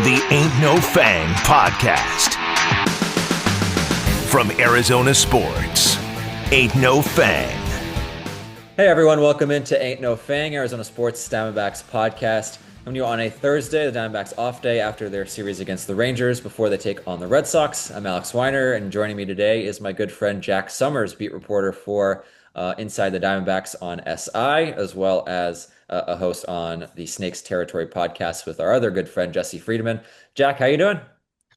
The Ain't No Fang podcast. From Arizona Sports, Ain't No Fang. Hey everyone, welcome into Ain't No Fang, Arizona Sports Diamondbacks podcast. Coming to you on a Thursday, the Diamondbacks off day after their series against the Rangers before they take on the Red Sox. I'm Alex Weiner, and joining me today is my good friend Jack Sommers, beat reporter for Inside the Diamondbacks on SI, as well as a host on the Snakes Territory podcast with our other good friend Jesse Friedman. Jack, how you doing?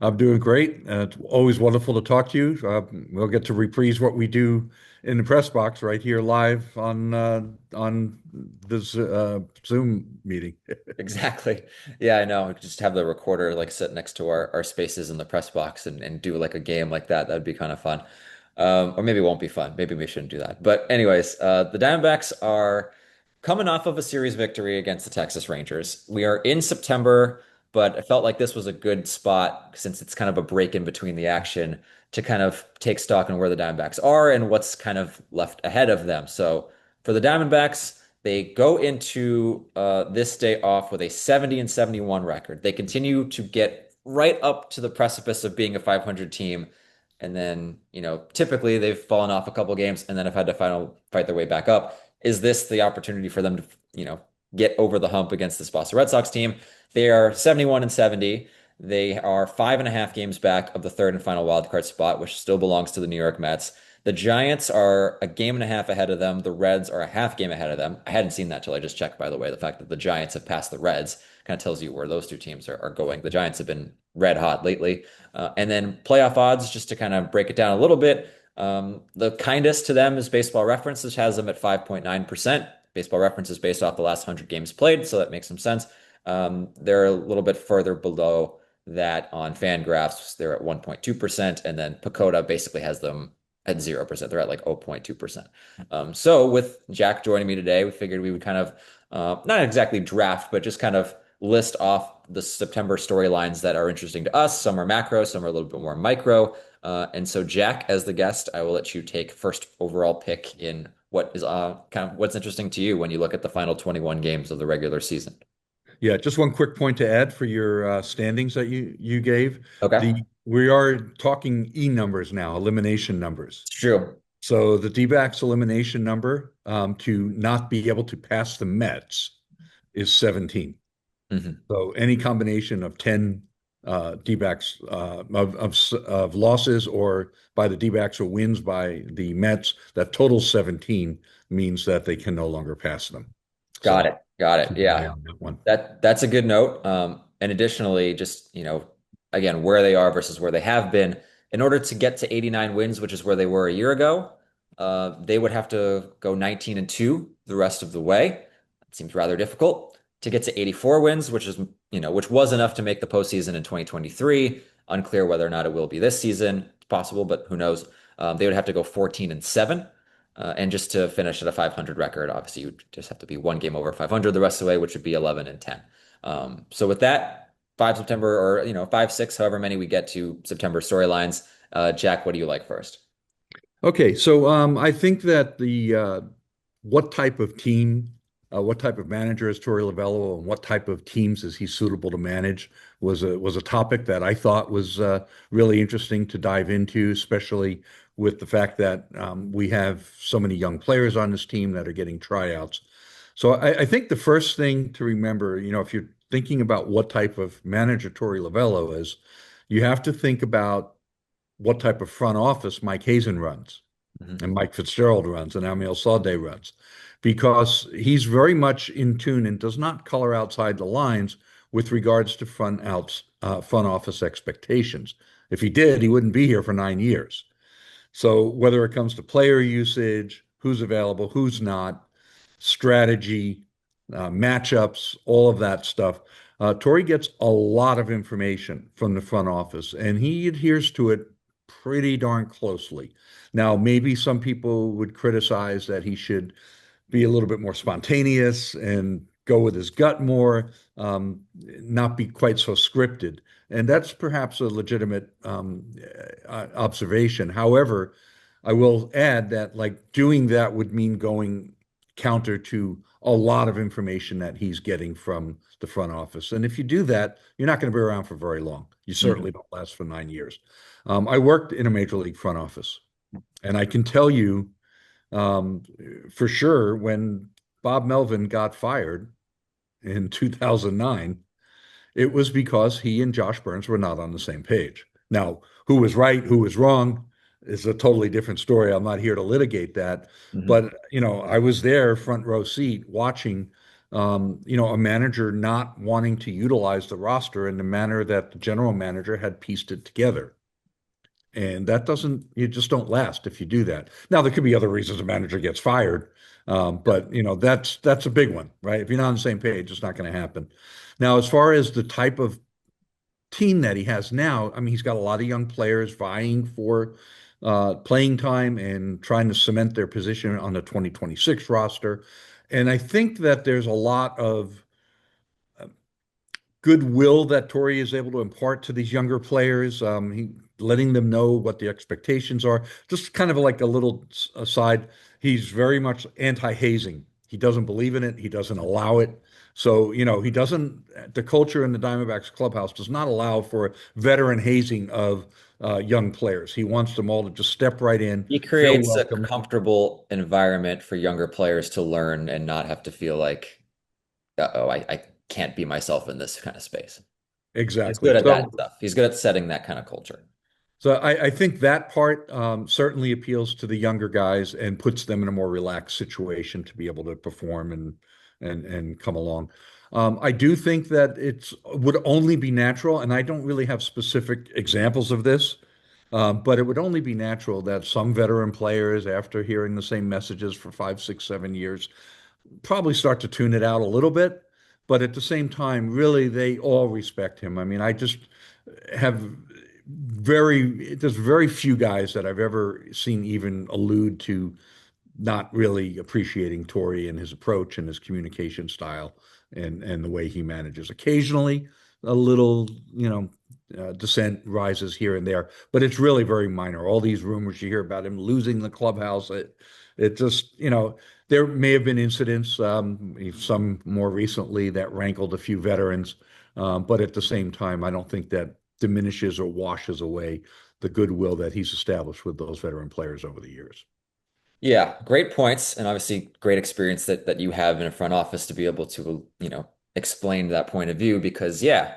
I'm doing great. It's always wonderful to talk to you. We'll get to reprise what we do in the press box right here live on this Zoom meeting. Exactly. Yeah, I know. We could just have the recorder like sit next to our spaces in the press box and do like a game like that. That'd be kind of fun. Or maybe it won't be fun. Maybe we shouldn't do that. But anyways, the Diamondbacks are coming off of a series victory against the Texas Rangers. We are in September, but I felt like this was a good spot since it's kind of a break in between the action to kind of take stock on where the Diamondbacks are and what's kind of left ahead of them. So for the Diamondbacks, they go into this day off with a 70 and 71 record. They continue to get right up to the precipice of being a 500 team. And then, typically they've fallen off a couple games and then have had to fight their way back up. Is this the opportunity for them to, get over the hump against this Boston Red Sox team? They are 71 and 70. They are 5.5 games back of the third and final wildcard spot, which still belongs to the New York Mets. The Giants are a game and a half ahead of them. The Reds are a half game ahead of them. I hadn't seen that till I just checked, by the way. The fact that the Giants have passed the Reds kind of tells you where those two teams are going. The Giants have been red hot lately. And then playoff odds, just to kind of break it down a little bit, the kindest to them is Baseball Reference, which has them at 5.9%. Baseball Reference is based off the last 100 games played, so that makes some sense. They're a little bit further below that on Fangraphs. They're at 1.2%, and then Pacoda basically has them at 0%. They're at like 0.2%. So with Jack joining me today, we figured we would kind of not exactly draft, but just kind of list off the September storylines that are interesting to us. Some are macro, some are a little bit more micro. And so Jack, as the guest, I will let you take first overall pick in what is kind of what's interesting to you when you look at the final 21 games of the regular season. Yeah, just one quick point to add for your standings that you gave. Okay. We are talking numbers now, elimination numbers. It's true. So the D-backs elimination number to not be able to pass the Mets is 17. Mm-hmm. So any combination of 10 D-backs of losses or by the D-backs or wins by the Mets, that total 17 means that they can no longer pass them. Got So it. Got it. keep an eye Yeah. on that one. That's a good note. And additionally, just, again, where they are versus where they have been, in order to get to 89 wins, which is where they were a year ago, they would have to go 19 and 2 the rest of the way. It seems rather difficult to get to 84 wins, which is, which was enough to make the postseason in 2023. Unclear whether or not it will be this season. It's possible, but who knows? They would have to go 14 and 7. And just to finish at a 500 record, obviously you just have to be one game over 500 the rest of the way, which would be 11 and 10. So with that, 5 September or 5, 6, however many we get to September storylines. Jack, what do you like first? Okay, so I think that the what type of team, what type of manager is Torey Lovullo, and what type of teams is he suitable to manage was a topic that I thought was really interesting to dive into, especially with the fact that we have so many young players on this team that are getting tryouts. So I think the first thing to remember, if you're thinking about what type of manager Torey Lovullo is, you have to think about what type of front office Mike Hazen runs and Mike Fitzgerald runs and Amiel Sade runs, because he's very much in tune and does not color outside the lines with regards to front office expectations. If he did, he wouldn't be here for 9 years. So whether it comes to player usage, who's available, who's not, strategy, matchups, all of that stuff, Torey gets a lot of information from the front office, and he adheres to it pretty darn closely. Now, maybe some people would criticize that he should be a little bit more spontaneous and go with his gut more, not be quite so scripted. And that's perhaps a legitimate observation. However, I will add that like doing that would mean going counter to a lot of information that he's getting from the front office. And if you do that, you're not going to be around for very long. You certainly don't last for 9 years. I worked in a major league front office, and I can tell you um, for sure when Bob Melvin got fired in 2009, it was because he and Josh Burns were not on the same page. Now, who was right, who was wrong is a totally different story. I'm not here to litigate that. Mhm. But, I was there front row seat watching, a manager not wanting to utilize the roster in the manner that the general manager had pieced it together. And that doesn't, you just don't last if you do that. Now, there could be other reasons a manager gets fired. But that's a big one, right? If you're not on the same page, it's not going to happen. Now, as far as the type of team that he has now, I mean, he's got a lot of young players vying for playing time and trying to cement their position on the 2026 roster. And I think that there's a lot of goodwill that Torrey is able to impart to these younger players. He letting them know what the expectations are. Just kind of like a little aside, he's very much anti-hazing. He doesn't believe in it. He doesn't allow it. So, he doesn't, the culture in the Diamondbacks clubhouse does not allow for veteran hazing of young players. He wants them all to just step right in, He feel creates a welcome. comfortable environment for younger players to learn and not have to feel like, uh-oh, I can't be myself in this kind of space. He's Exactly. good at that So, stuff. He's good at setting that kind of culture. I think that part certainly appeals to the younger guys and puts them in a more relaxed situation to be able to perform and come along. I do think that it would only be natural, and I don't really have specific examples of this, but it would only be natural that some veteran players, after hearing the same messages for 5, 6, 7 years, probably start to tune it out a little bit. But at the same time, really, they all respect him. I mean, I just have there's very few guys that I've ever seen even allude to not really appreciating Torrey and his approach and his communication style and the way he manages. Occasionally, a little, dissent rises here and there, but it's really very minor. All these rumors you hear about him losing the clubhouse, it just, there may have been incidents, some more recently that rankled a few veterans, but at the same time, I don't think that diminishes or washes away the goodwill that he's established with those veteran players over the years. Yeah, great points, and obviously great experience that you have in a front office to be able to, explain that point of view. Because yeah,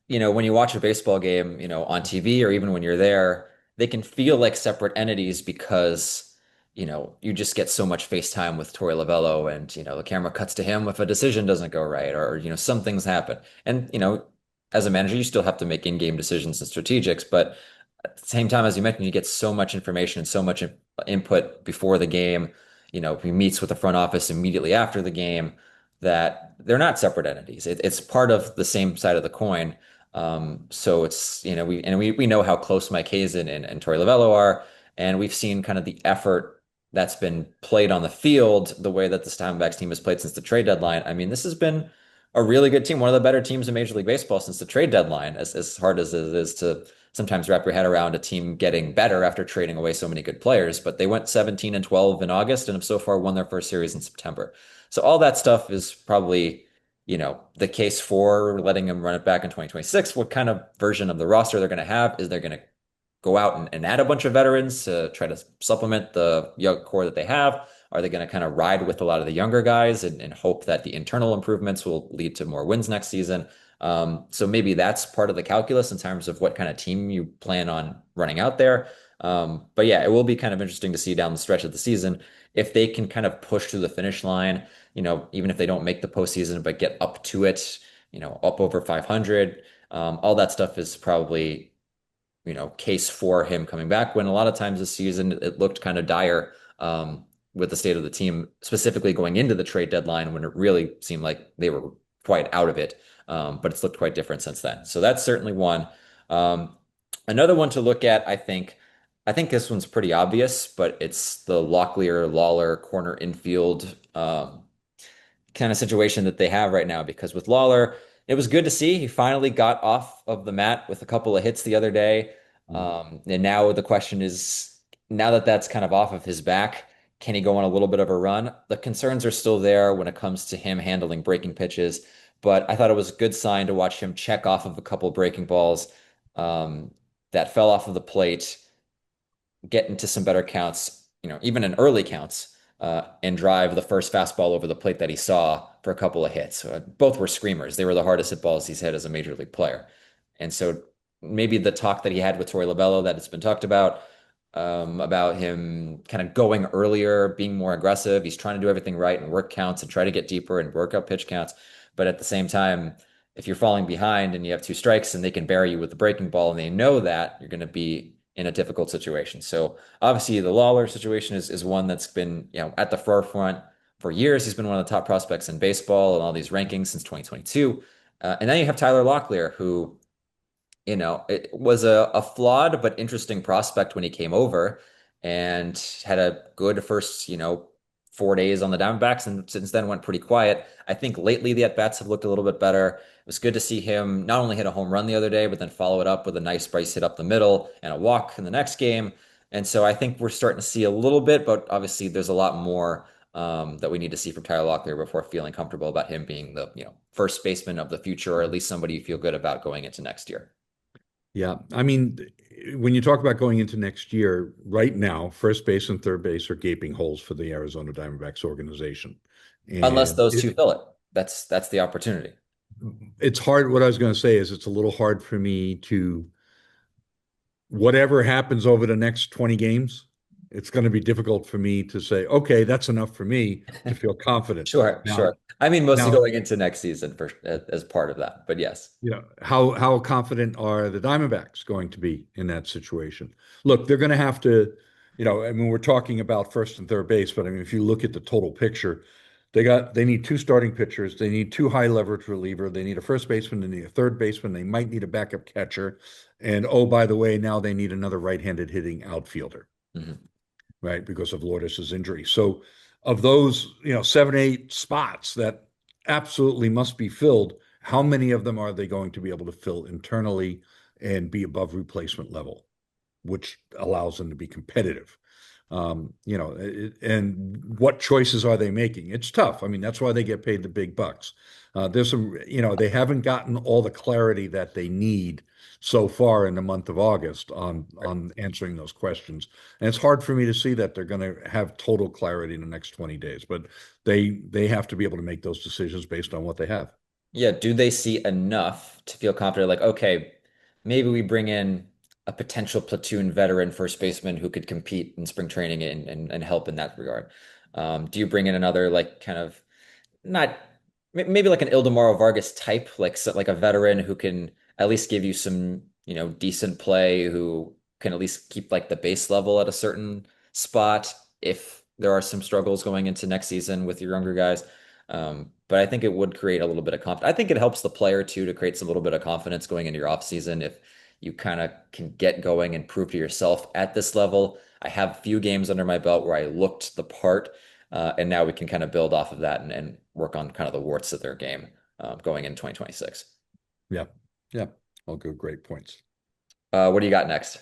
when you watch a baseball game, on TV or even when you're there, they can feel like separate entities because, you just get so much face time with Torey Lovello, and the camera cuts to him if a decision doesn't go right, or some things happen. And as a manager, you still have to make in-game decisions and strategics, but at the same time, as you mentioned, you get so much information and so much input before the game. He meets with the front office immediately after the game, that they're not separate entities. It's part of the same side of the coin. So it's, we know how close Mike Hazen and Torey Lovello are, and we've seen kind of the effort that's been played on the field, the way that this Diamondbacks team has played since the trade deadline. I mean, this has been a really good team, one of the better teams in Major League Baseball since the trade deadline, as hard as it is to sometimes wrap your head around a team getting better after trading away so many good players. But they went 17-12 in August and have so far won their first series in September. So all that stuff is probably, the case for letting them run it back in 2026. What kind of version of the roster they're going to have? Is they're going to go out and add a bunch of veterans to try to supplement the young core that they have? Are they going to kind of ride with a lot of the younger guys and hope that the internal improvements will lead to more wins next season? So maybe that's part of the calculus in terms of what kind of team you plan on running out there. But yeah, it will be kind of interesting to see down the stretch of the season if they can kind of push to the finish line, even if they don't make the postseason, but get up to it, up over 500. All that stuff is probably, case for him coming back, when a lot of times this season it looked kind of dire, with the state of the team, specifically going into the trade deadline when it really seemed like they were quite out of it. But it's looked quite different since then. So that's certainly one. Um, Another one to look at, I think this one's pretty obvious, but it's the Locklear Lawler corner infield kind of situation that they have right now. Because with Lawler, it was good to see he finally got off of the mat with a couple of hits the other day. And now the question is, now that that's kind of off of his back, Can he go on a little bit of a run? The concerns are still there when it comes to him handling breaking pitches, but I thought it was a good sign to watch him check off of a couple breaking balls um, that fell off of the plate, get into some better counts, even in early counts, and drive the first fastball over the plate that he saw for a couple of hits. Both were screamers. They were the hardest hit balls he's hit as a major league player. And so maybe the talk that he had with Torey Lovullo that it's been talked about him kind of going earlier, being more aggressive. He's trying to do everything right and work counts and try to get deeper and work up pitch counts. But at the same time, if you're falling behind and you have two strikes and they can bury you with the breaking ball and they know that, you're going to be in a difficult situation. So obviously the Lawler situation is one that's been, at the forefront for years. He's been one of the top prospects in baseball and all these rankings since 2022. And then you have Tyler Locklear, who it was a flawed but interesting prospect when he came over and had a good first, 4 days on the Diamondbacks, and since then went pretty quiet. I think lately the at-bats have looked a little bit better. It was good to see him not only hit a home run the other day, but then follow it up with a nice base hit up the middle and a walk in the next game. And so I think we're starting to see a little bit, but obviously there's a lot more that we need to see from Tyler Locklear before feeling comfortable about him being the, first baseman of the future, or at least somebody you feel good about going into next year. Yeah. I mean, when you talk about going into next year, right now, first base and third base are gaping holes for the Arizona Diamondbacks organization. Unless And those two fill it. That's the opportunity. it's hard. What I was going to say is it's a little hard for me to, whatever happens over the next 20 games, it's going to be difficult for me to say, okay, that's enough for me to feel confident. Sure, Now, sure. I mean, mostly now, going into next season for as part of that, but yes. how confident are the Diamondbacks going to be in that situation? Look, they're going to have to, I mean, we're talking about first and third base, but I mean, if you look at the total picture, they need two starting pitchers, they need two high leverage reliever, they need a first baseman, they need a third baseman, they might need a backup catcher, and oh, by the way, now they need another right-handed hitting outfielder, Mhm. right, because of Lourdes' injury. So of those, 7, 8 spots that absolutely must be filled, how many of them are they going to be able to fill internally and be above replacement level, which allows them to be competitive? And what choices are they making? It's tough. I mean, that's why they get paid the big bucks. There's some, they haven't gotten all the clarity that they need so far in the month of August on answering those questions. And it's hard for me to see that they're going to have total clarity in the next 20 days, but they have to be able to make those decisions based on what they have. Yeah, do they see enough to feel confident? Like, okay, maybe we bring in a potential platoon veteran first baseman who could compete in spring training and help in that regard. Do you bring in another like kind of not maybe like an Ildemaro Vargas type, like a veteran who can at least give you some, decent play, who can at least keep like the base level at a certain spot if there are some struggles going into next season with your younger guys. But I think it would create a little bit of confidence. I think it helps the player too to create some little bit of confidence going into your off season if you kind of can get going and prove to yourself at this level. I have a few games under my belt where I looked the part, and now we can kind of build off of that and work on kind of the warts of their game going in 2026. Yeah. Yeah. All good. Great points. What do you got next?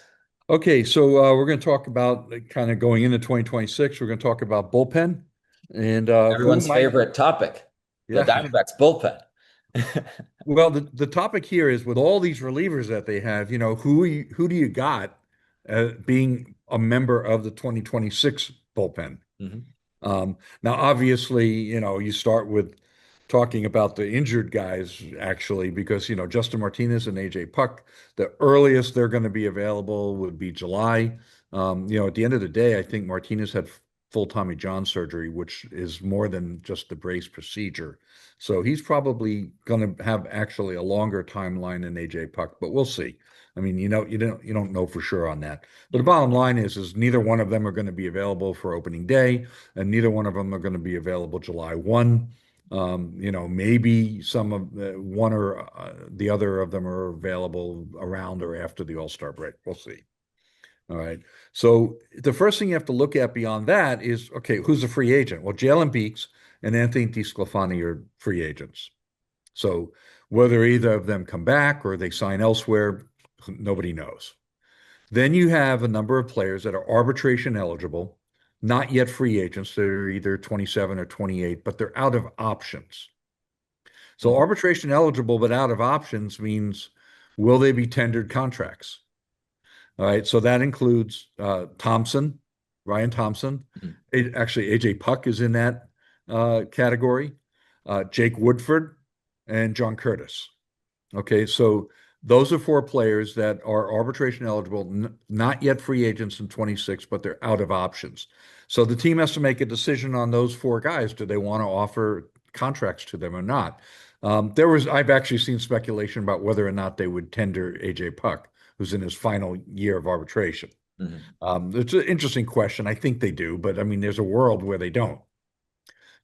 Okay, so we're going to talk about kind of going into 2026. We're going to talk about bullpen and who Everyone's might, favorite topic, the yeah. Diamondbacks bullpen. Well, the topic here is with all these relievers that they have, who do you got being a member of the 2026 bullpen? Mhm. Now, obviously, you start with talking about the injured guys, actually, because, Justin Martinez and AJ Puck, the earliest they're going to be available would be July. At the end of the day, I think Martinez had full Tommy John surgery, which is more than just the brace procedure. So he's probably going to have actually a longer timeline than AJ Puck, but we'll see. I mean, you don't know for sure on that. But the bottom line is neither one of them are going to be available for opening day, and neither one of them are going to be available July 1. Maybe some of one or the other of them are available around or after the All-Star break. We'll see. All right. So the first thing you have to look at beyond that is, okay, who's a free agent? Well, Jalen Beeks and Anthony DeSclafani are free agents. So whether either of them come back or they sign elsewhere, nobody knows. Then you have a number of players that are arbitration eligible, not yet free agents. They're either 27 or 28, but they're out of options. So Mhm. arbitration eligible but out of options means will they be tendered contracts? All right, so that includes Thompson, Ryan Thompson. Mhm. Actually, AJ Puck is in that category. Jake Woodford and John Curtis. Okay, so those are four players that are arbitration eligible, not yet free agents in 26, but they're out of options. So the team has to make a decision on those four guys. Do they want to offer contracts to them or not? I've actually seen speculation about whether or not they would tender AJ Puck, who's in his final year of arbitration. Mhm. It's an interesting question. I think they do, but I mean, there's a world where they don't.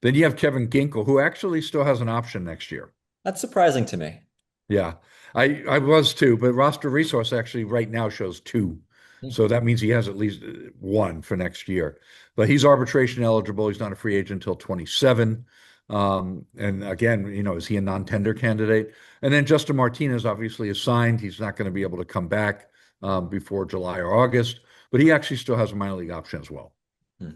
Then you have Kevin Ginkel, who actually still has an option next year. That's surprising to me. Yeah, I was too, but roster resource actually right now shows two. Hmm. So that means he has at least one for next year. But he's arbitration eligible. He's not a free agent until 27. And again, is he a non-tender candidate? And then Justin Martinez obviously is signed. He's not going to be able to come back before July or August, but he actually still has a minor league option as well. Hmm.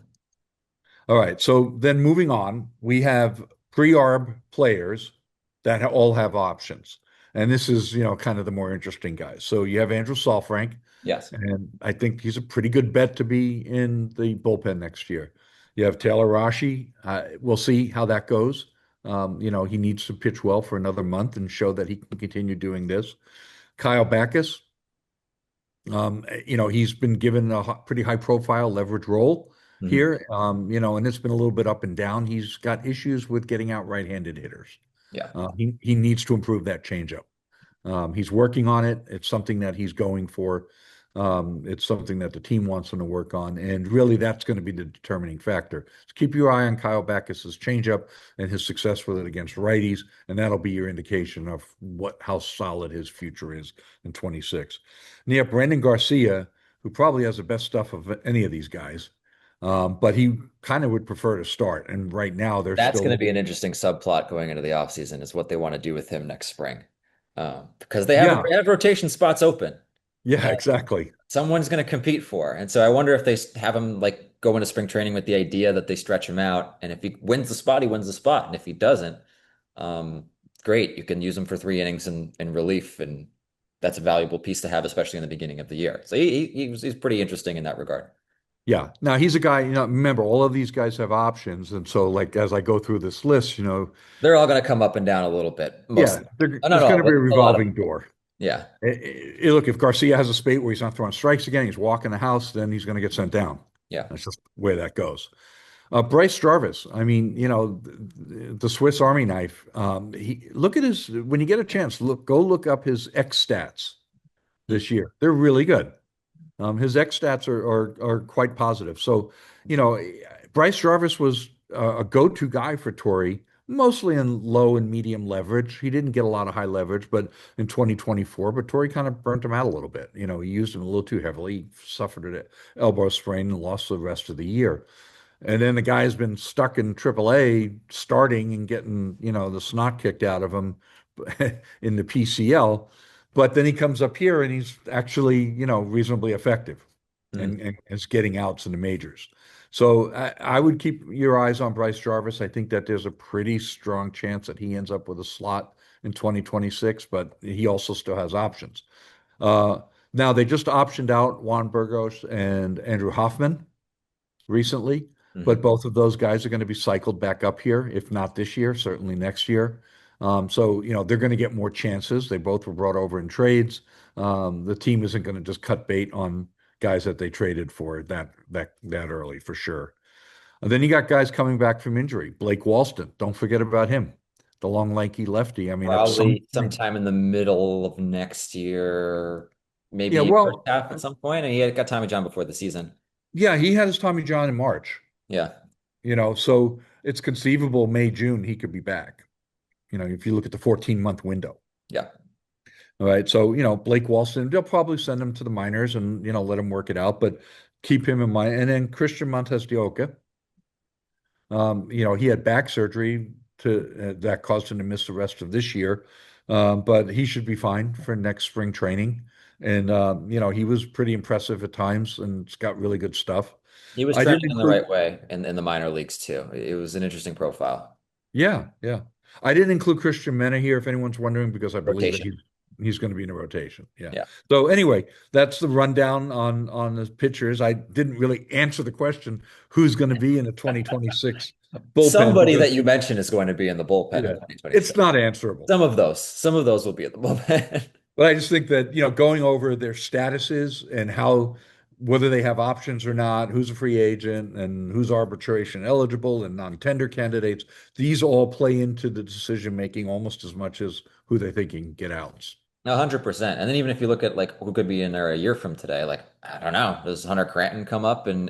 All right. So then moving on, we have pre-arb players that all have options. And this is, kind of the more interesting guys. So you have Andrew Saalfrank, Yes. and I think he's a pretty good bet to be in the bullpen next year. You have Taylor Rashi. We'll see how that goes. He needs to pitch well for another month and show that he can continue doing this. Kyle Backus, he's been given a pretty high profile leverage role Mhm. here, and it's been a little bit up and down. He's got issues with getting out right-handed hitters. Yeah. He needs to improve that changeup. He's working on it. It's something that he's going for. It's something that the team wants him to work on, and really, that's going to be the determining factor. So keep your eye on Kyle Backus's changeup and his success with it against righties, and that'll be your indication of how solid his future is in 26. And you have Brandon Garcia, who probably has the best stuff of any of these guys, but he kind of would prefer to start. And right now, they're That's going still, to be an interesting subplot going into the offseason is what they want to do with him next spring. Because yeah, they have rotation spots open. yeah, exactly. Someone's going to compete for. And so I wonder if they have him like go into spring training with the idea that they stretch him out. And if he wins the spot, he wins the spot. And if he doesn't, um, great. You can use him for 3 innings in relief. And that's a valuable piece to have, especially in the beginning of the year. So he's pretty interesting in that regard. Yeah. Now he's a guy, remember, all of these guys have options. And so, like, as I go through this list, They're all going to come up and down a little bit. Most yeah, of them. Not there's going all, to be a but a lot of revolving them. door. Yeah. Look, if Garcia has a spate where he's not throwing strikes again, he's walking the house, then he's going to get sent down. Yeah. That's just the way that goes. Bryce Jarvis, I mean, the Swiss Army knife. Look at his, when you get a chance, go look up his X stats Hmm. this year. They're really good. His X stats are quite positive. So, you know, Bryce Jarvis was a go-to guy for Torrey, mostly in low and medium leverage. He didn't get a lot of high leverage, but in 2024, but Torrey kind of burnt him out a little bit. He used him a little too heavily. He suffered an elbow sprain and lost the rest of the year. And then the guy's been stuck in AAA starting and getting, the snot kicked out of him in the PCL. But then he comes up here and he's actually, reasonably effective Hmm. and is getting outs in the majors. So I would keep your eyes on Bryce Jarvis. I think that there's a pretty strong chance that he ends up with a slot in 2026, but he also still has options. Uh, Now they just optioned out Juan Burgos and Andrew Hoffman recently, Hmm. but both of those guys are going to be cycled back up here, if not this year, certainly next year. So, they're going to get more chances. They both were brought over in trades. The team isn't going to just cut bait on guys that they traded for that early for sure. And then you got guys coming back from injury. Blake Walston, don't forget about him, the long, lanky lefty. I mean, at some Probably point, sometime in the middle of next year, yeah, maybe first well, half at some point. And he had got Tommy John before the season. yeah, he had his Tommy John in March. Yeah. So it's conceivable May, June he could be back. If you look at the 14-month window. Yeah. All right. So, Blake Walston, they'll probably send him to the minors and, let him work it out, but keep him in mind. And then Christian Montes de Oca, he had back surgery that caused him to miss the rest of this year. But he should be fine for next spring training. And, he was pretty impressive at times and it's got really good stuff. He was I didn't trending in the include, right way in the minor leagues too. It was an interesting profile. yeah, yeah. I didn't include Christian Mena here, if anyone's wondering, because I believe that Rotation. he's going to be in a rotation. Yeah. Yeah. So anyway, that's the rundown on the pitchers. I didn't really answer the question who's going to be in the 2026 bullpen Somebody because that you mentioned is going to be in the bullpen in yeah, it's 2026. not answerable. Some of those will be in the bullpen. But I just think that, going over their statuses and how, whether they have options or not, who's a free agent and who's arbitration eligible and non-tender candidates, these all play into the decision making almost as much as who they think can get outs. 100%. And then even if you look at like who could be in there a year from today, like I don't know, does Hunter Cranton come up and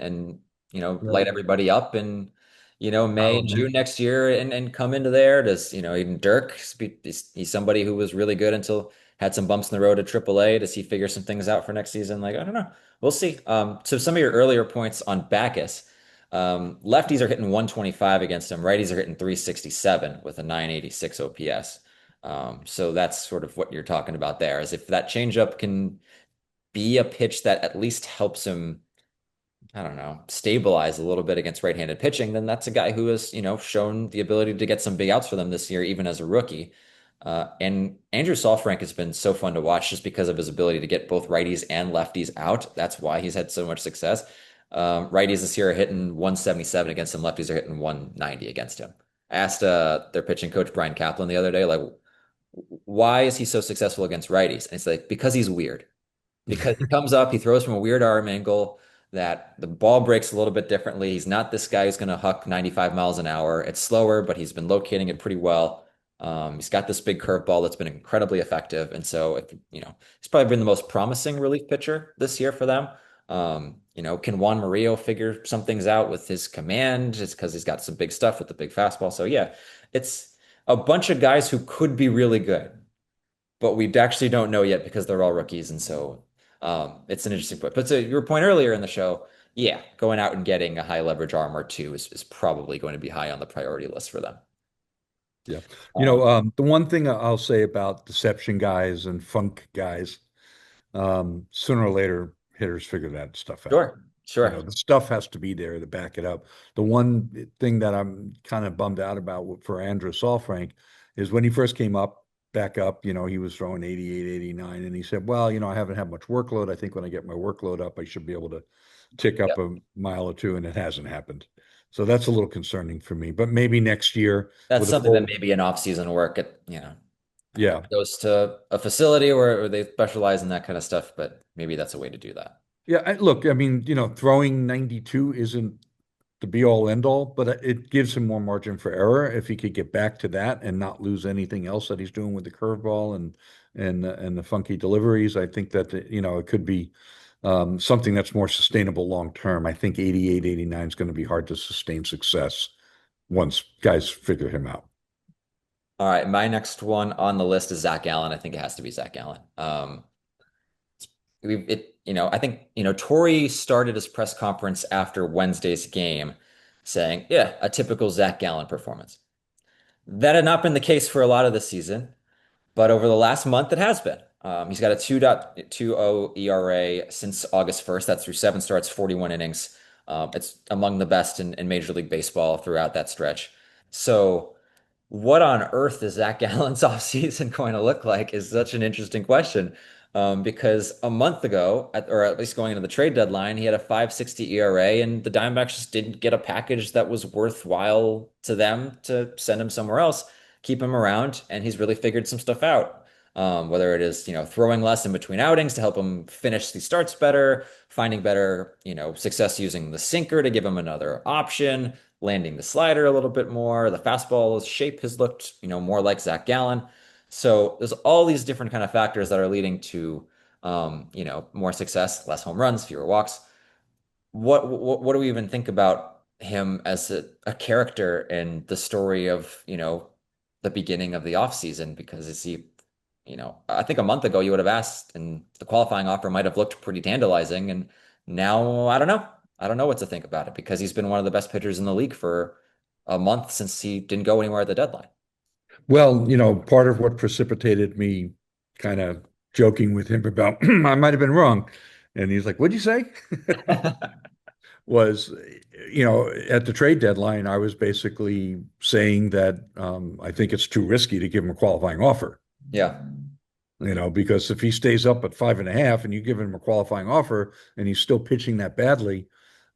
Right. light everybody up in May Oh, and man. June next year and come into there? Does even Dirk he's somebody who was really good until had some bumps in the road at AAA. Does he figure some things out for next season? Like I don't know. We'll see. So some of your earlier points on Backus, lefties are hitting 125 against him, righties are hitting 367 with a 986 OPS. So that's sort of what you're talking about there, is if that changeup can be a pitch that at least helps him, I don't know, stabilize a little bit against right-handed pitching, then that's a guy who has, shown the ability to get some big outs for them this year, even as a rookie. And Andrew Saalfrank has been so fun to watch just because of his ability to get both righties and lefties out. That's why he's had so much success. Righties this year are hitting 177 against him, lefties are hitting 190 against him. I asked their pitching coach Brian Kaplan the other day, like, why is he so successful against righties? And it's like, because he's weird. Because he comes up, he throws from a weird arm angle that the ball breaks a little bit differently. He's not this guy who's going to huck 95 miles an hour. It's slower, but he's been locating it pretty well. He's got this big curveball that's been incredibly effective. And so, if he's probably been the most promising relief pitcher this year for them. Can Juan Murillo figure some things out with his command? It's because he's got some big stuff with the big fastball. So, yeah, it's a bunch of guys who could be really good, but we actually don't know yet because they're all rookies. And so it's an interesting point. But to your point earlier in the show, yeah, going out and getting a high leverage arm or two is probably going to be high on the priority list for them. Yeah. Um, The one thing I'll say about deception guys and funk guys, sooner or later, hitters figure that stuff out. sure, sure. The stuff has to be there to back it up. The one thing that I'm kind of bummed out about for Andrew Saalfrank is when he first came up, back up, he was throwing 88, 89, and he said, well, I haven't had much workload. I think when I get my workload up, I should be able to tick Yeah. up a mile or two, and it hasn't happened. So that's a little concerning for me. But maybe next year That's with a something that full, maybe an off-season work at, I don't know, yeah. goes to a facility where they specialize in that kind of stuff, but maybe that's a way to do that. Yeah, look, I mean, throwing 92 isn't the be all end all, but it gives him more margin for error if he could get back to that and not lose anything else that he's doing with the curveball and the funky deliveries. I think that it could be something that's more sustainable long term. I think 88, 89 is going to be hard to sustain success once guys figure him out. All right, my next one on the list is Zach Allen. I think it has to be Zach Allen. I think, Torrey started his press conference after Wednesday's game saying, yeah, a typical Zach Gallen performance. That had not been the case for a lot of the season, but over the last month, it has been. He's got a 2.20 ERA since August 1st. That's through seven starts, 41 innings. It's among the best in Major League Baseball throughout that stretch. So, what on earth is Zach Gallen's offseason going to look like is such an interesting question. Because a month ago, or at least going into the trade deadline, he had a 5.60 ERA, and the Diamondbacks just didn't get a package that was worthwhile to them to send him somewhere else, keep him around, and he's really figured some stuff out. Whether it is, throwing less in between outings to help him finish the starts better, finding better, success using the sinker to give him another option, landing the slider a little bit more. The fastball's shape has looked, more like Zach Gallen. So there's all these different kind of factors that are leading to, more success, less home runs, fewer walks. What do we even think about him as a character in the story of, the beginning of the offseason? Because is he, I think a month ago you would have asked, and the qualifying offer might have looked pretty tantalizing. And now I don't know. I don't know what to think about it because he's been one of the best pitchers in the league for a month since he didn't go anywhere at the deadline. Well, part of what precipitated me kind of joking with him about I might have been wrong. And he's like, what'd you say? was, at the trade deadline, I was basically saying that I think it's too risky to give him a qualifying offer. Yeah. Because if he stays up at 5.5 and you give him a qualifying offer and he's still pitching that badly,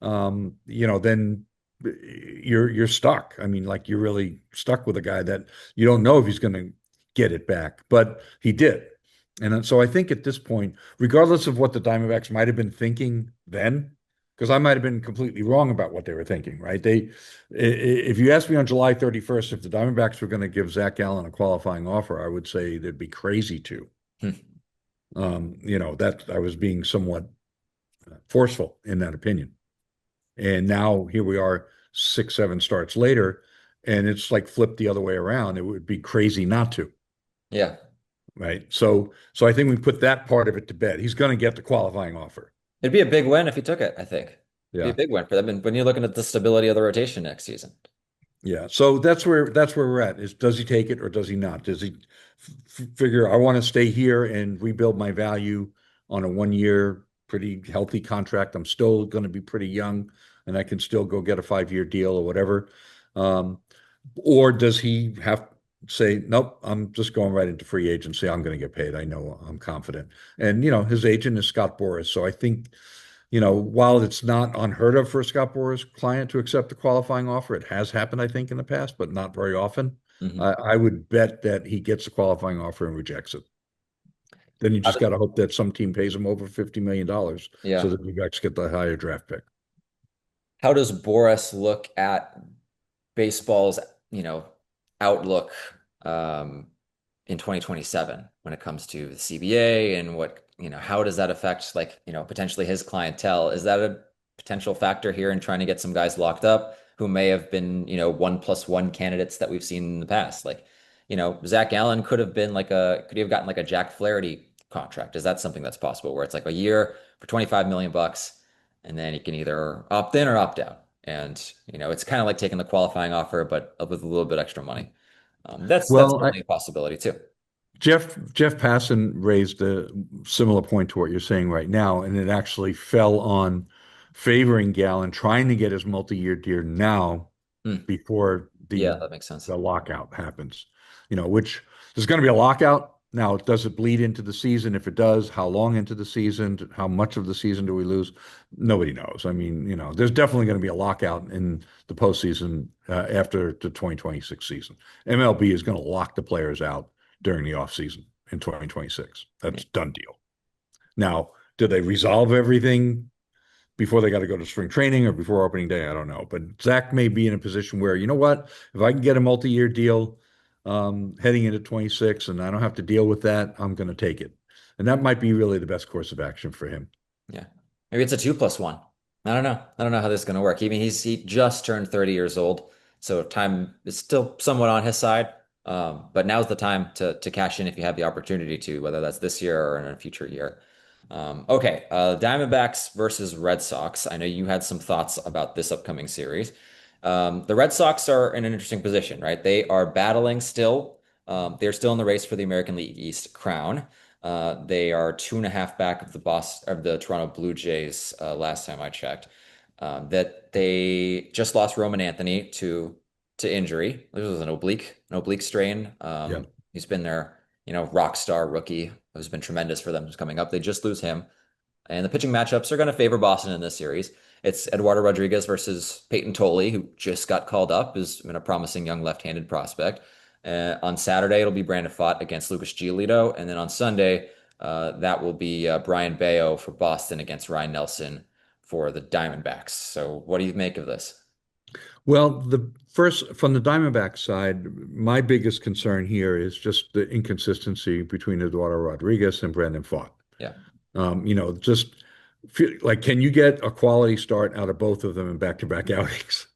then you're stuck. I mean, like you're really stuck with a guy that you don't know if he's going to get it back, but he did. And so I think at this point, regardless of what the Diamondbacks might have been thinking then, because I might have been completely wrong about what they were thinking, right? If you asked me on July 31st if the Diamondbacks were going to give Zach Gallen a qualifying offer, I would say they'd be crazy to. Hmm. That I was being somewhat forceful in that opinion. And now here we are 6, 7 starts later, and it's like flipped the other way around. It would be crazy not to. Yeah. Right. So I think we put that part of it to bed. He's going to get the qualifying offer. It'd be a big win if he took it, I think. It'd be a Yeah. big win for them. And when you're looking at the stability of the rotation next season. Yeah. So that's where we're at is does he take it or does he not? Does he figure I want to stay here and rebuild my value on a 1 year, pretty healthy contract? I'm still going to be pretty young and I can still go get a 5 year deal or whatever. Um, or does he have say, nope, I'm just going right into free agency. I'm going to get paid. I know I'm confident. And, his agent is Scott Boras. So I think, while it's not unheard of for a Scott Boras client to accept a qualifying offer, it has happened, I think, in the past, but not very often. Mhm. I would bet that he gets a qualifying offer and rejects it. Then you How just does- got to hope that some team pays him over $50 million so Yeah. that you guys get the higher draft pick. How does Boris look at baseball's, you know, outlook um, in 2027 when it comes to the CBA and how does that affect potentially his clientele? Is that a potential factor here in trying to get some guys locked up who may have been, 1+1 candidates that we've seen in the past? Zach Allen could he have gotten like a Jack Flaherty contract? Is that something that's possible where it's like a year for 25 million bucks and then he can either opt in or opt out? And, it's kind of like taking the qualifying offer, but with a little bit extra money. That's Well, certainly a possibility too. Jeff Passan raised a similar point to what you're saying right now, and it actually fell on favoring Gallon trying to get his multi-year deal now Hmm. before Yeah, the that makes sense. the lockout happens. Which there's going to be a lockout. Now, does it bleed into the season? If it does, how long into the season? How much of the season do we lose? Nobody knows. I mean, there's definitely going to be a lockout in the postseason after the 2026 season. MLB is going to lock the players out during the offseason in 2026. Yeah. That's done deal. Now, do they resolve everything before they got to go to spring training or before opening day? I don't know. But Zach may be in a position where, you know what, if I can get a multi-year deal heading into 26 and I don't have to deal with that, I'm going to take it. And that might be really the best course of action for him. Yeah. Maybe it's a 2+1. I don't know. I don't know how this is going to work. I mean, he just turned 30 years old, so time is still somewhat on his side. But now's the time to cash in if you have the opportunity to, whether that's this year or in a future year. Okay, Diamondbacks versus Red Sox. I know you had some thoughts about this upcoming series. The Red Sox are in an interesting position, right? They are battling still. They're still in the race for the American League East crown. They are 2.5 back of the Toronto Blue Jays last time I checked. That they just lost Roman Anthony to injury. This was an oblique strain. Yeah. He's been their rock star rookie who's been tremendous for them who's coming up. They just lose him. And the pitching matchups are going to favor Boston in this series. It's Eduardo Rodriguez versus Peyton Tolley, who just got called up, has been a promising young left-handed prospect. On Saturday, it'll be Brandon Pfaadt against Lucas Giolito. And then on Sunday, that will be Brian Bayo for Boston against Ryan Nelson for the Diamondbacks. So what do you make of this? Well, the first from the Diamondback side, my biggest concern here is just the inconsistency between Eduardo Rodriguez and Brandon Pfaadt. Yeah, Just feel like, can you get a quality start out of both of them in back-to-back outings?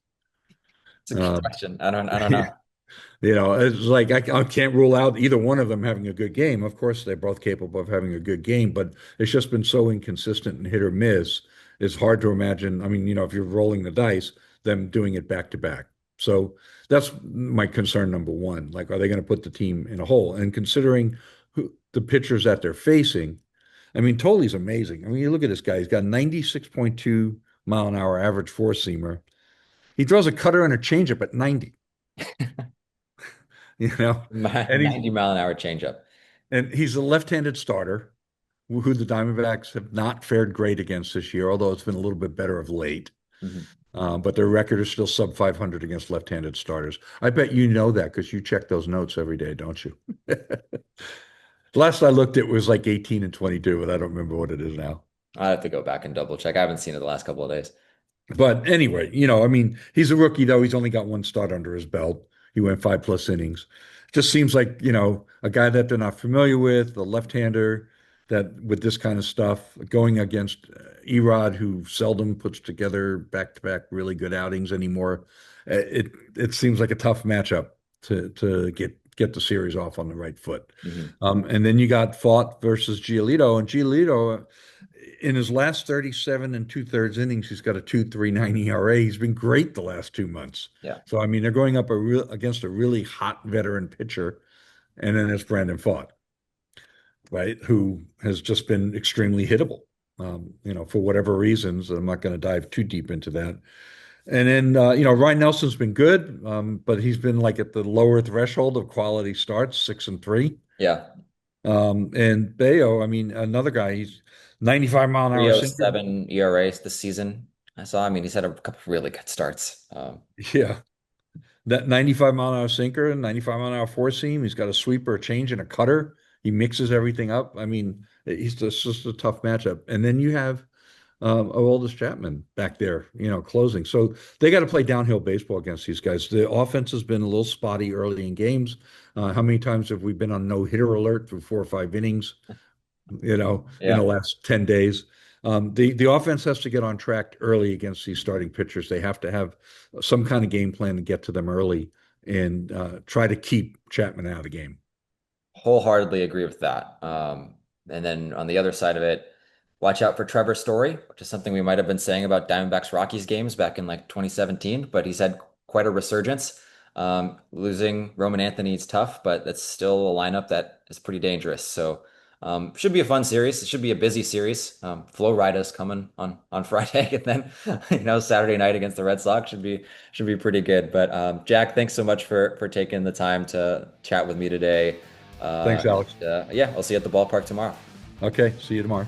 it's a good Um, question. I don't know. it's like I can't rule out either one of them having a good game. Of course, they're both capable of having a good game, but it's just been so inconsistent and hit or miss. It's hard to imagine. I mean, if you're rolling the dice, them doing it back to back. So that's my concern number one. Like, are they going to put the team in a hole? And considering the pitchers that they're facing, I mean, Toley's amazing. I mean, you look at this guy; he's got 96.2 mile an hour average four seamer. He throws a cutter and a changeup at 90, you know, and 90-mile-an-hour changeup. he's a left-handed starter who the Diamondbacks have not fared great against this year, although it's been a little bit better of late. Mhm. But their record is still sub 500 against left-handed starters. I bet you know that because you check those notes every day, don't you? Last I looked, it was like 18 and 22, but I don't remember what it is now. I have to go back and double check. I haven't seen it the last couple of days. But anyway, I mean, he's a rookie, though. He's only got one start under his belt. He went 5+ innings. Just seems like, a guy that they're not familiar with, a left-hander that with this kind of stuff, going against Erod, who seldom puts together back-to-back really good outings anymore. It seems like a tough matchup to get the series off on the right foot. Mhm. And then you got Fought versus Giolito, and Giolito in his last 37 and two-thirds innings, he's got a 2.39 ERA. He's been great the last 2 months. Yeah. So I mean, they're going up against a really hot veteran pitcher, and then it's Brandon Fought, right, who has just been extremely hittable. For whatever reasons. I'm not going to dive too deep into that. And then Ryan Nelson's been good, but he's been like at the lower threshold of quality starts, 6-3. Yeah. And Bayo, I mean, another guy, he's 95 mile an hour sinker. 307 ERAs this season. I saw. I mean, he's had a couple of really good starts. Yeah. That 95 mile an hour sinker and 95 mile an hour four seam. He's got a sweeper, a change, and a cutter. He mixes everything up. I mean, he's just a tough matchup. And then you have Aroldis Chapman back there, closing. So they got to play downhill baseball against these guys. The offense has been a little spotty early in games. How many times have we been on no hitter alert through 4 or 5 innings? In the Yeah. last 10 days. The offense has to get on track early against these starting pitchers. They have to have some kind of game plan to get to them early and try to keep Chapman out of the game. Wholeheartedly agree with that. And then on the other side of it, watch out for Trevor Story, which is something we might have been saying about Diamondbacks Rockies games back in like 2017, but he's had quite a resurgence. Losing Roman Anthony is tough, but that's still a lineup that is pretty dangerous. So should be a fun series. It should be a busy series. Flo Rida's coming on Friday, and then Saturday night against the Red Sox should be pretty good. But Jack, thanks so much for taking the time to chat with me today. Thanks, Alex. Yeah, I'll see you at the ballpark tomorrow. Okay, see you tomorrow.